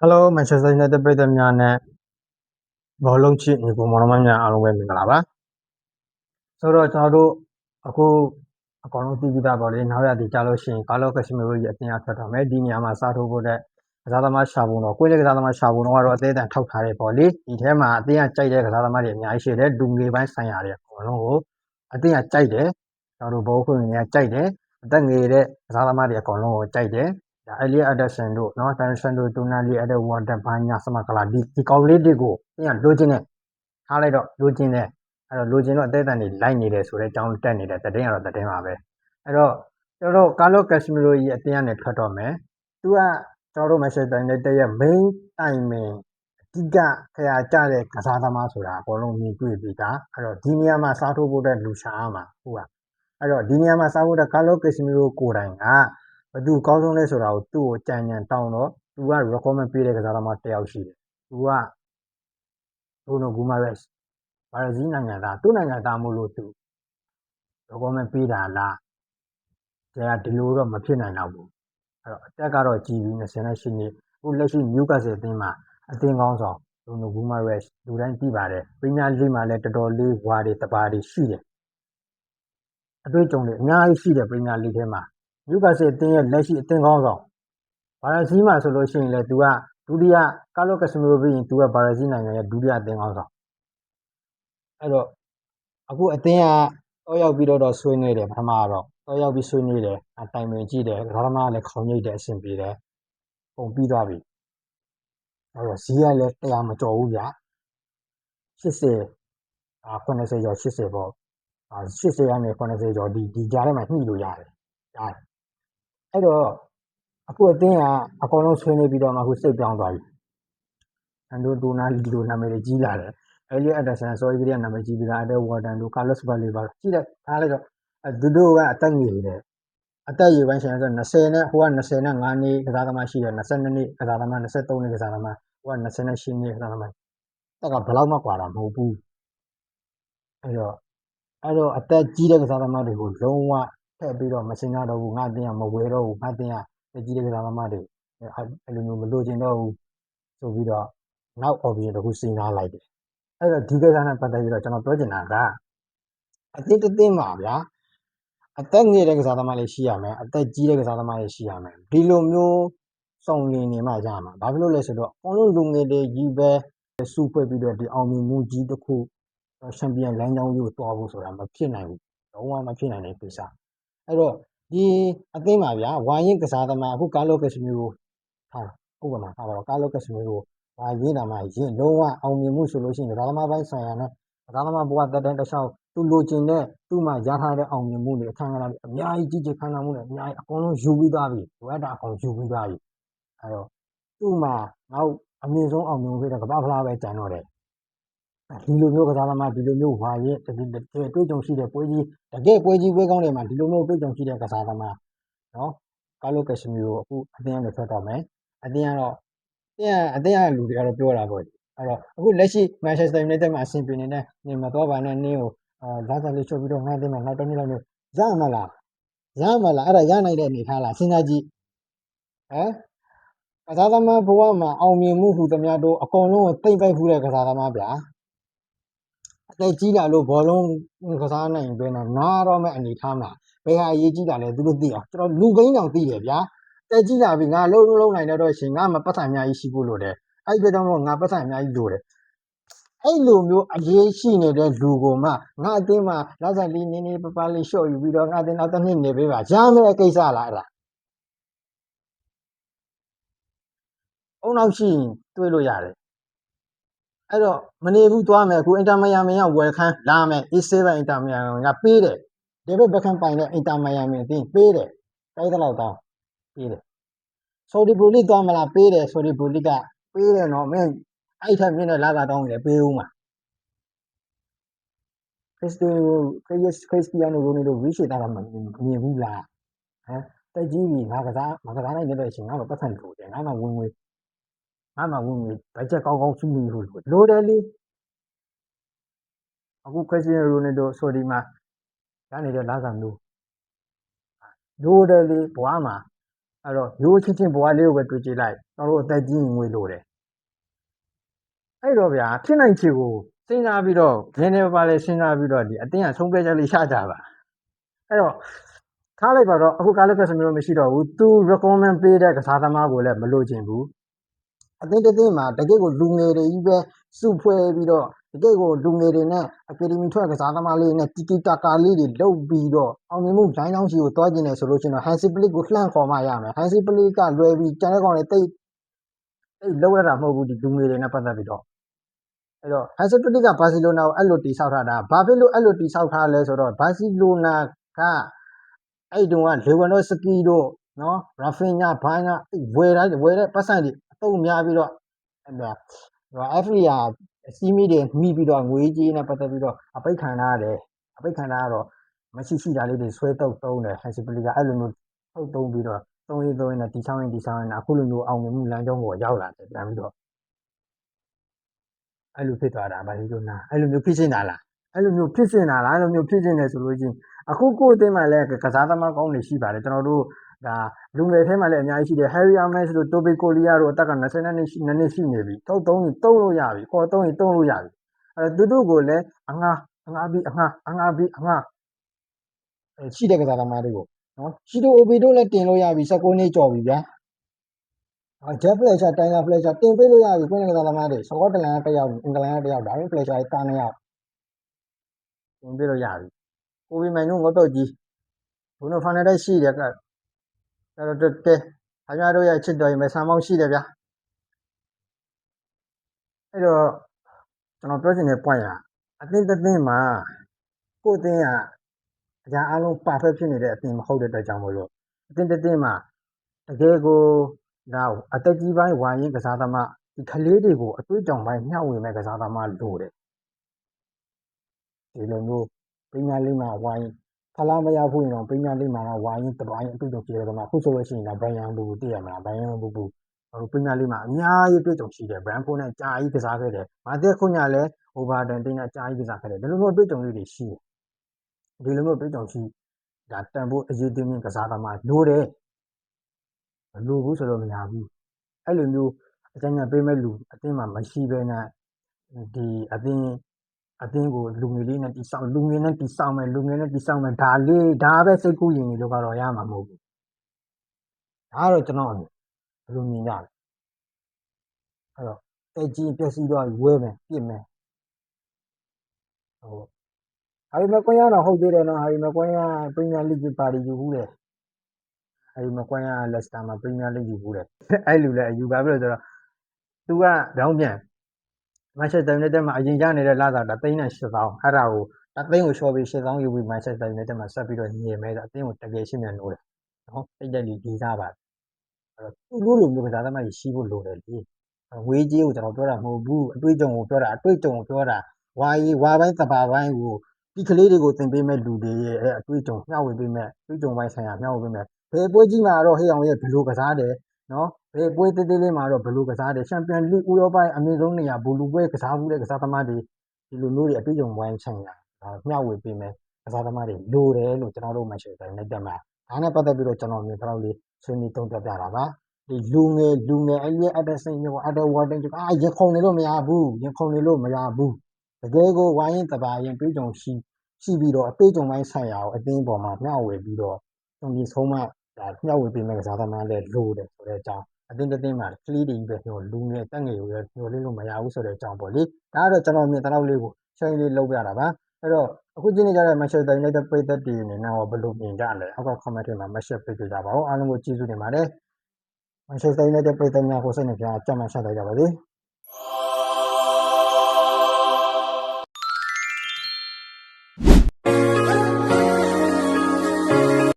Hello Manchester United ပြည်သူများနဲ့ဘောလုံးချစ်ညီကိုမောင်နှမများအားလုံးပဲမင်္ဂလာပါဆိုတော့ကျွန်တော်တို့အခုအကောင်လုံးသိပြီးသားပေါ့လေနောက်ရသည်ကြားလို့ရှိရင်ကာလောကက်ရှမီရိုရဲ့အတင်အထွက်တော့မယ်ဒီနေရာမှာစားထိုးဖို့တဲ့ကစားသမားရှာဖို့တော့ကိုယ်လေးကစားသမားရှာဖို့တော့အသေးအတန်ထောက်ထားတယ်ပေါ့လေဒီထဲမှာအတင်းကကြိုက်တဲ့ကစားသမားတွေအများကြီးရှိတယ်ဒူငေပိုင်းဆိုင်ရာတွေအကုန်လုံးကိုအတင်းကကြိုက်တယ်ကျွန်တော်တို့ဘောခွင့်တွေကကြိုက်တယ်အသက်ငယ်တဲ့ကစားသမားတွေအကုန်လုံးကိုကြိုက်တယ်Elliot Anderson တို့နော် Anderson တို့ Tonali အဲ့တဲ့ Water ဘာညာစမကလာဒီကောင်လေးတွေကိုပြန်လိုချင်တယ်ထားလိုက်တော့လိုချင်တယ်အဲ့တော့လိုချင်တော့အသေးအတန်တွေလိုက်နေတယ်ဆိုတဲ့အကြောင်းတက်နေတဲ့တည်င်းကတော့တည်င်းပါပဲအဲ့တော့ကျွန်တော်တို့ Carlo Casemiro ကြီးအတင်းကနေထွက်တော့မယ်သူကကျွန်တော်တို့ Manchester United ရဲ့ main တိုင်ပင်အဓိကခရာကြတဲ့ကစားသမားဆိုတာအကုန်လုံးမြင်တွေ့ပြီးသားအဲ့တော့ဒီနေရာမှာစားထိုးဖို့တဲ့လူရှာမှာဟုတ်ပါအဲ့တော့ဒီနေရာမှာစားဖို့တဲ့ Carlo Casemiro ကိုယ်တိုင်ကဘသူကောင်းဆုံးလဲဆိုတာကိုသူ့ကိုကြံတောင်းတော့သူက recommend ပေးတဲ့ကစားသမားတစ်ယောက်ရှိတယ်သူက Bruno Guimaraes ဘာရဇီးနိုင်ငံသားသူ့နိုင်ငံသားမို့လို့သူ recommend ပေးတာလားဒါဒီလိုတော့မဖြစ်နိုင်တော့ဘူးအဲ့တော့အတက်ကတော့ကြည်ပြီး28နှစ်အခုလက်ရှိ Newcastle အသင်းမှာအသင်းကောင်းဆောင် Bruno Guimaraes လူတိုင်းသိပါတယ် Premier League မှာလည်းတော်တော်လေးဝါတွေတပါတွေရှိတယ်အတွေ့အကြုံတွေအများကြီးရှိတယ် Premier League ထဲမှာ Newcastle အသင်းရဲ့လက်ရှိအသင်းကောင်းဆောင်ဘာရဇီးမှာဆိုလို့ရှိရင်လည်းသူကဒုတိယကာလိုကက်စမီရိုပြီးရင်သူကဘာရဇီးနိုင်ငံရဲ့ဒုတိယအသင်းကောင်းဆောင်အဲ့တော့အခုအသင်းကတော့ရောက်ပြီးတော့ဆွေးနွေးတယ်ပထမတော့ရောက်ပြီးဆွေးနွေးတယ်တိုင်ပင်ကြည့်တယ်ဒါမှမဟုတ်လည်းခေါင်းရိပ်တယ်အဆင်ပြေတယ်ပုံပြီးသွားပြီအဲ့တော့ဇီးကလည်း100မကျော်ဘူးဗျာ80 80ကျော်80ပေါ့80ကနေ80ကျော်ဒီကြားထဲမှာညှိလို့ရတယ်အဲ့တော့အခုအသင်းကအကုန်လုံးဆွေးနွေးပြီးတော့မှအခုစိတ်ပြောင်းသွားပြီအန်ဒိုတိုနာလီလိုနာမည်တွေကြီးလာတယ်Elliot Anderson စောကြီးကနာမည်ကြီးပြီးသားအဲ့ Warden တို့ Carlos Baleba ကြီးတယ်ထားလိုက်တော့သူတို့ကအသက်ငယ်တယ်အသက်ရွယ်ပိုင်းဆိုင်ဆို20နဲ့ဟိုက20နဲ့5နှစ်ကစားသမားရှိတယ်22နှစ်ကစားသမား23နှစ်ကစားသမားဟိုက28နှစ်ကစားသမားတက်ကဘယ်လောက်မှကွာတာမဟုတ်ဘူးအဲ့တော့အသက်ကြီးတဲ့ကစားသမားတွေကိုလုံးဝထည့်ပြီးတော့မစင်ရတော့ဘူးငါအတင်းကမဝယ်တော့ဘူးငါအတင်းကတက်ကြီးတဲ့ကစားသမားတွေအဲ့လိုမျိုးမလိုချင်တော့ဘူးဆိုပြီးတော့နောက် option တစ်ခုစဉ်းစားလိုက်တယ်အဲ့တော့ဒီကိစ္စနဲ့ပတ်သက်ပြီးတော့ကျွန်တော်ပြောချင်တာကအသင်းတစ်သင်းပါဗျာအသက်ငယ်တဲ့ကစားသမားလေးရှိရမယ်အသက်ကြီးတဲ့ကစားသမားလေးရှိရမယ်ဒီလိုမျိုးစုံလင်နေမှရမှာဘာဖြစ်လို့လဲဆိုတော့အကုန်လုံးလူငယ်တွေကြီးပဲစုဖွဲ့ပြီးတော့ဒီအောင်မြင်မှုကြီးတစ်ခုချန်ပီယံလမ်းကြောင်းကြီးကိုတွားဖို့ဆိုတာမဖြစ်နိုင်ဘူးလုံးဝမဖြစ်နိုင်တဲ့ကိစ္စအဲ့တော့ဒီအသင်းပါဗျာဝါရင်ကစားသမားအခုကာလိုကက်စမီရိုထားဥပမာထားပါတော့ကာလိုကက်စမီရိုဝါရင်တာမှရင်လုံးဝအောင်မြင်မှုဆိုလို့ရှိရင်ကစားသမားပိုင်းဆိုင်ရာနဲ့ကစားသမားဘဝတက်တဲ့တစ်လျှောက်သူလိုချင်တဲ့သူ့မှာရထားတဲ့အောင်မြင်မှုတွေအခမ်းအနားတွေအများကြီးကြီးခမ်းနားမှုတွေအများကြီးအကုန်လုံးယူပြီးသားပြီလိုအပ်တာအကုန်ယူပြီးသားပြီအဲ့တော့သူ့မှာနောက်အမြင့်ဆုံးအောင်မြင်မှုဖြစ်တဲ့ကမ္ဘာဖလားပဲကျန်တော့တယ်ဒီလိုမျိုးကစားသမားဒီလိုမျိုးဝါရင်တွေ့ကြုံရှိတဲ့ပွဲကြီးတကယ်ပွဲကြီးပွဲကောင်းတွေမှာဒီလိုမျိုးတွေ့ကြုံရှိတဲ့ကစားသမားနော်ကာလိုကက်စမီရိုအခုအသင်းကနေထွက်တော့မယ်အသင်းကတော့အသင်းကလူတွေကတော့ပြောတာပေါ့အဲ့တော့အခုလက်ရှိ Manchester United မှာအဆင်ပြေနေတဲ့နေမတော့ပါနဲ့နင်းကိုလာစားလေးချုပ်ပြီးတော့ငှားသိမ်းမယ်နောက်တစ်နေ့လောက်ရမလားအဲ့ဒါရနိုင်တဲ့အနေထားလားစဉ်းစားကြည့်ကစားသမားဘဝမှာအောင်မြင်မှုဟူသမျှတို့အကုန်လုံးကိုသိမ့်ပိုက်ဖူးတဲ့ကစားသမားဗျာအသက်ကြီးလာလို့ဘောလုံးကစားနိုင်ပဲနဲ့နားတော့မဲ့အနေထားမှာဘယ်ဟာအရေးကြီးတာလဲသူတို့သိအောင်ကျွန်တော်လူပိန်းတောင်သိတယ်ဗျာတက်ကြီးလာပြီငါလုံးနိုင်တော့ရှင်ငါမပတ်ဆိုင်အများကြီးရှိဖို့လိုတယ်အဲ့ဒီကြောင့်မို့ငါပတ်ဆိုင်အများကြီးလိုတယ်အဲ့လိုမျိုးအရေးရှိနေတဲ့လူကိုမှငါအတင်းမှာလောက်စားလေးနင်းပပလေးရှော့ယူပြီးတော့ငါအတင်းနောက်တစ်နှစ်နေပေးပါရမယ်ကိစ္စလားအဲ့ဒါအုံနောက်ရှိရင်တွေးလို့ရတယ်အဲ့တော့မနေဘူးသွားမယ်အခုအင်တာမယာမင်ကဝယ်ခန်းလာမယ် A7 အင်တာမယာမင်ကပေးတယ်ဒေးဗစ်ဘက်ခမ်ပိုင်တဲ့အင်တာမယာမင်အတင်းပေးတယ်တိုက်တဲ့လောက်တောင်းပေးတယ်ဆော်ဒီဘရိုလီသွားမလားပေးတယ်ဆော်ဒီဘရိုလီကပေးတယ်နော်မင်းအဲ့ထက်မြင့်တဲ့လာကတောင်းနေတယ်ပေးဦးမှာခရစ္စတီယာနိုရိုနယ်ဒိုဝီရှိတာကမမြင်ဘူးလားတက်ကြီးပြီငါကစားနိုင်တဲ့အချိန်ငါ့မှာပတ်သက်လို့တယ်ငါ့မှာဝင်ဘတ်ဂျက်ကောင်းစုမိလို့လိုတယ်လေအခုခရစ္စတီယာနိုရိုနယ်ဒိုဆော်ဒီမှာရနေတဲ့လာစာမျိုးလိုတယ်လေဘွားမှာ အဲ့တော့ရိုးချင်းချင်းဘဝလေးကိုပဲတွေ့ကြည့်လိုက်ကျွန်တော်တို့အသက်ကြီးငွေလိုတယ်အဲ့တော့ဗျာဖြစ်နိုင်ချေကိုစဉ်းစားပြီးတော့နည်းနည်းပါးလေးစဉ်းစားပြီးတော့ဒီအတင်းကဆုံးဖြတ်ချက်လေးရကြပါအဲ့တော့ထားလိုက်ပါတော့အခုကားလက်ဖက်စမျိုးမရှိတော့ဘူးသူ recommend ပေးတဲ့ကစားသမားကိုလည်းမလိုချင်ဘူးအတင်းတင်းမှာတကယ့်ကိုလူငယ်တွေကြီးပဲစုဖွဲ့ပြီးတော့တကယ့်ကိုလူငယ်တွေနဲ့အကယ်ဒမီထွက်ကစားသမားလေးနဲ့တီတီတာကာလေးတွေလုပ်ပြီးတော့အောင်မြင်မှုလိုင်းချောင်းစီကိုတွားကျင်တယ်ဆိုလို့ရှိရင်တော့ Hansi Flick ကိုလှမ်းခေါ်မှရမယ် Hansi Flick ကလွယ်ပြီးကျန်တဲ့ကောင်တွေတိတ်လောက်ရတာမဟုတ်ဘူးဒီလူငယ်တွေနဲ့ပတ်သက်ပြီးတော့အဲ့တော့ Hansi Flick ကဘာစီလိုနာကိုအဲ့လိုတိဆောက်ထားတာဘာဖြစ်လို့အဲ့လိုတိဆောက်ထားလဲဆိုတော့ဘာစီလိုနာကအဲ့တုန်းကလေဝမ်ဒေါစကီတို့နော်ရာဖင်ညာဘာညာဝယ်တဲ့ပတ်စံတွေအတုံးများပြီးတော့အဲ့ဒါအဖရီယာစီးမီတွေမိပြီးတော့ငွေကြီးနဲ့ပတ်သက်ပြီးတော့အပိတ်ခံရတယ်အပိတ်ခံရတော့မရှိတာလေးတွေဆွဲတုပ်သုံးတယ် Hansi Flick ကအဲ့လိုမျိုးထုတ်သုံးပြီးတော့သုံးရင်းနဲ့တီချောင်းရင်အခုလိုမျိုးအောင်မြင်မှုလမ်းကြောင်းကိုရောက်လာတယ်ပြန်ပြီးတော့အဲ့လိုဖြစ်သွားတာဘာလို့နာအဲ့လိုမျိုးဖြစ်နေတာလားအဲ့လိုမျိုးဖြစ်နေတာလားအဲ့လိုမျိုးဖြစ်နေတယ်ဆိုလို့ချင်းအခုကိုအသိမှလည်းကစားသမားကောင်းတွေရှိပါတယ်ကျွန်တော်တို့ဒါလူငယ်ထဲမှာလည်းအများကြီးရှိတယ် Harry Ames တို့ Toby Collier တို့အသက်က20နှစ်ရှိနေပြီသုံးလို့ရပြီခေါ်သုံးရင်သုံးလို့ရပြီအဲ့သူတို့ကိုလည်းအငှားပြီးရှိတဲ့ကစားသမားတွေကိုနော်ရှိတို့ OB တို့လည်းတင်လို့ရပြီ16နှစ်ကျော်ပြီဗျာJeff Fletcher တိုင်လာ Fletcher တင်ပေးလို့ရပြီကွင်းကစားသမားတွေစကော့တလန်ကတယောက်အင်္ဂလန်ကတယောက်ဒါပေမဲ့ Fletcher တားနေရောက်တင်ပေးလို့ရပြီကိုဗီမိုင်တို့ငေါတော့ကြီးဘုံတို့ဖာနယ်တိုက်ရှိတယ်ကအဲ့တော့တဲခင်ဗျားတို့ရဲ့ချစ်တော်ရင်ပဲဆမ်းမောင်းရှိတယ်ဗျာအဲ့တော့ကျွန်တော်ပြောချင်တဲ့ point ကအသင်းတစ်သင်းမှာကိုယ်အသင်းကအရာအလုံး perfect ဖြစ်နေတဲ့အသင်းမဟုတ်တဲ့အတွက်ကြောင့်မို့လို့အသင်းတစ်သင်းမှာတကယ်ကိုဒါအသက်ကြီးပိုင်းဝိုင်းရင်ကစားသမားဒီကလေးတွေကိုအတွေ့အကြုံပိုင်းမျှဝေမဲ့ကစားသမားလိုတယ်ဒီလိုမျိုးပညာလေးမှာဝိုင်းဖလားမရဘူးရင်တော့ပညာလေးမှာဝိုင်းတပိုင်းအတွေ့အကြုံရှိတယ်ကမှအခုဆိုလို့ရှိရင်တော့ဘိုင်ယန်ဘူသိရမလားဘိုင်ယန်ဘူပညာလေးမှာအများကြီးတွေ့ကြုံရှိတယ် brand ဖို့နဲ့ကြာကြီးကစားခဲ့တယ်မာသက်ခုညာလည်း overton တင်းနဲ့ကြာကြီးကစားခဲ့တယ်ဒီလိုမျိုးတွေ့ကြုံလေးတွေရှိတယ်ဒီလိုမျိုးတွေ့ကြုံရှိဒါတန်ဖို့အရေးတင်းကစားသမားလိုတယ်မလိုဘူးဆိုတော့မရဘူးအဲ့လိုမျိုးအကျဉ်းချုပ်ပေးမဲ့လူအတင်းမှာမရှိဘဲနဲ့ဒီအတင်းကိုလူငယ်လေးနဲ့တိဆောက်လူငယ်နဲ့တိဆောက်မယ်ဒါပဲစိတ်ကူးရင်လို့ကတော့ရမှာမဟုတ်ဘူးဒါကတော့ကျွန်တော်ဘယ်လိုမြင်ကြလဲအဲ့တော့တက်ကြီးပျက်စီးတော့ဝဲမယ်ပြစ်မယ်ဟုတ်ဟာရီမကွန်ရတော့ဟုတ်သေးတယ်နော်ဟာရီမကွန်ရပရီးမီယာလိပါတီယူဘူးတယ်ဟာရီမကွန်ရလက်စတာမှာပရီးမီယာလိယူဘူးတယ်အဲ့လူလည်းအယူပါပြီလို့ဆိုတော့သူကကြောင်းပြန်မန်ချက်စတာယူနိုက်တက်မှာအရင်ရနေတဲ့လာတာ3,8000အဲ့ဒါကိုအသင်းကိုရှော့ပြီး8,000ယူပြီးမန်ချက်စတာယူနိုက်တက်မှာဆက်ပြီးတော့ညင်မဲ့အသင်းကိုတကယ်ရှင်းမြန်လို့တယ်နော်တိတ်တက်လေးကြီးစားပါအဲ့တော့သူလိုမျိုးကစားသမားကြီးရှိဖို့လိုတယ်လေငွေကြီးကိုကျွန်တော်ပြောတာမဟုတ်ဘူးအတွေ့အကြုံကိုပြောတာဝါပိုင်းသဘာပိုင်းကိုဒီကလေးတွေကိုသင်ပေးမဲ့လူတွေရဲ့အတွေ့အကြုံမျှဝေပေးမဲ့အတွေ့အကြုံပိုင်းဆိုင်ရာမျှဝေပေးမဲ့ဘယ်ပွဲကြီးမှာတော့ဟေးအောင်ရဲ့ဘယ်လိုကစားတယ်နော်ဘယ်ပွဲသေးသေးလေးမှာတော့ဘယ်လိုကစားတယ်ချန်ပီယံလိဥရောပရဲ့အမြင့်ဆုံးနေရာဘူလူပွဲကစားဘူးတဲ့ကစားသမားတွေဒီလိုမျိုးတွေအတွေ့အကြုံပိုင်းဆိုင်ရာမျှဝေပေးမဲ့ကစားသမားတွေလိုတယ်လို့ကျွန်တော်တို့မှရှင်းတယ်နေတက်မှာဒါနဲ့ပတ်သက်ပြီးတော့ကျွန်တော်မြင်တော့လေးဆွေးနွေးသုံးသပ်ပြတာပါဒီလူငယ်အဲ့ဒီအတက်စင်ရောအတက်ဝါတင်ရင်ခုန်နေလို့မရဘူးတကယ်ကိုဝိုင်းရင်တပါရင်တွေးကြုံရှိပြီးတော့အတွေ့အကြုံပိုင်းဆိုင်ရာကိုအတင်းပေါ်မှာမျှဝေပြီးတော့ဒီဆုံးမဒါမျှဝေပေးမဲ့ကစားသမားလည်းလိုတယ်ဆိုတဲ့အကြောင်းအတင်းတင်းမှာကလေးတွေပဲပြောလူငယ်တက်ငယ်ကိုလည်းညှို့လေးလို့မရဘူးဆိုတဲ့အကြောင်းပေါ့လေဒါကတော့ကျွန်တော်မြင်တဲ့လောက်လေးကိုရှင်းလေးလုပ်ပြတာပါအဲ့တော့အခုကြည့်နေကြတဲ့ Manchester United ပရိသတ်တွေအနေနဲ့ဘယ်လိုမြင်ကြလဲအောက်က comment ထဲမှာ message ပေးကြပါဦးအားလုံးကိုကျေးဇူးတင်ပါတယ်Manchester United ပရိသတ်များကိုစိတ်နှပြကြမ်းမှဆက်လိုက်ကြပါစေ